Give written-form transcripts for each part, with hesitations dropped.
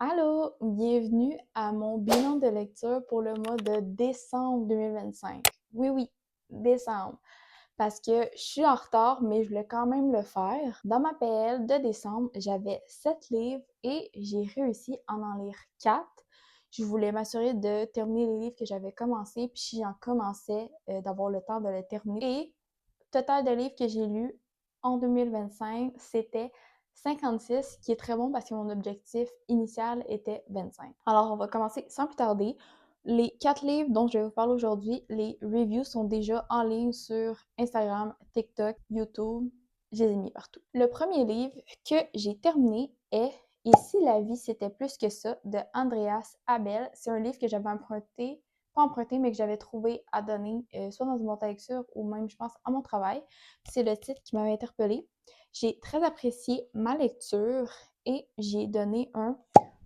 Allô, bienvenue à mon bilan de lecture pour le mois de décembre 2025. Oui, décembre. Parce que je suis en retard, mais je voulais quand même le faire. Dans ma PL de décembre, j'avais 7 livres et j'ai réussi à en lire 4. Je voulais m'assurer de terminer les livres que j'avais commencés, puis si j'en commençais, d'avoir le temps de les terminer. Et total de livres que j'ai lus en 2025, c'était 56, qui est très bon parce que mon objectif initial était 25. Alors, on va commencer sans plus tarder. Les 4 livres dont je vais vous parler aujourd'hui, les reviews sont déjà en ligne sur Instagram, TikTok, YouTube. Je les ai mis partout. Le premier livre que j'ai terminé est Et si la vie c'était plus que ça de Andreas Abel. C'est un livre que j'avais emprunté, pas emprunté, mais que j'avais trouvé à donner, soit dans une boîte à lecture ou même, je pense, à mon travail. C'est le titre qui m'avait interpellée. J'ai très apprécié ma lecture et j'ai donné un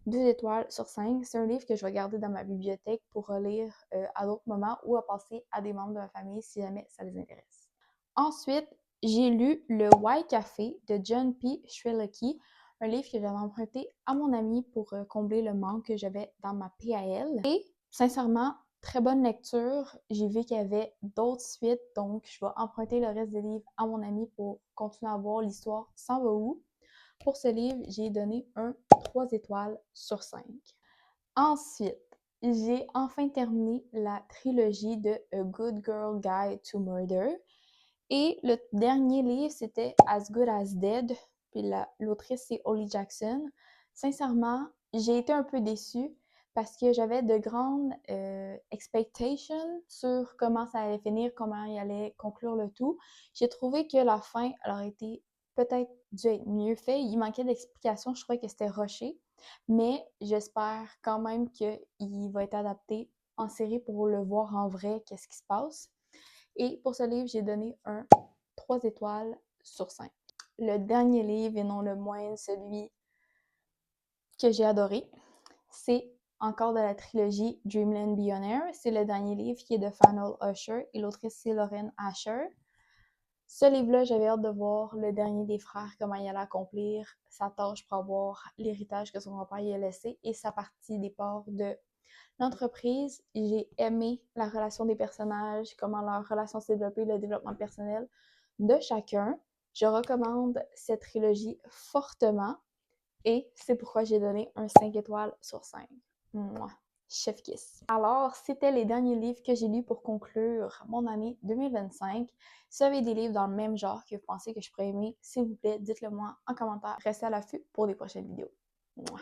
2 étoiles sur 5. C'est un livre que je vais garder dans ma bibliothèque pour relire à d'autres moments ou à passer à des membres de ma famille si jamais ça les intéresse. Ensuite, j'ai lu Le Why Café de John P. Strelicky, un livre que j'avais emprunté à mon ami pour combler le manque que j'avais dans ma PAL. Et sincèrement, très bonne lecture. J'ai vu qu'il y avait d'autres suites, donc je vais emprunter le reste des livres à mon ami pour continuer à voir l'histoire s'en va où. Pour ce livre, j'ai donné un 3 étoiles sur 5. Ensuite, j'ai enfin terminé la trilogie de A Good Girl Guide to Murder. Et le dernier livre, c'était As Good As Dead, puis l'autrice, c'est Holly Jackson. Sincèrement, j'ai été un peu déçue parce que j'avais de grandes expectations sur comment ça allait finir, comment il allait conclure le tout. J'ai trouvé que la fin aurait été peut-être dû être mieux fait. Il manquait d'explications, je trouvais que c'était rushé, mais j'espère quand même qu'il va être adapté en série pour le voir en vrai, qu'est-ce qui se passe. Et pour ce livre, j'ai donné un 3 étoiles sur 5. Le dernier livre, et non le moindre, celui que j'ai adoré, c'est encore de la trilogie Dreamland Billionaire. C'est le dernier livre qui est de Faneuil Usher et l'autrice, c'est Lauren Asher. Ce livre-là, j'avais hâte de voir le dernier des frères, comment il allait accomplir sa tâche pour avoir l'héritage que son grand-père lui a laissé et sa partie des parts de l'entreprise. J'ai aimé la relation des personnages, comment leur relation s'est développée, le développement personnel de chacun. Je recommande cette trilogie fortement et c'est pourquoi j'ai donné un 5 étoiles sur 5. Mouah. Chef kiss. Alors, c'était les derniers livres que j'ai lus pour conclure mon année 2025. Si vous avez des livres dans le même genre que vous pensez que je pourrais aimer, s'il vous plaît, dites-le moi en commentaire. Restez à l'affût pour des prochaines vidéos. Mouah.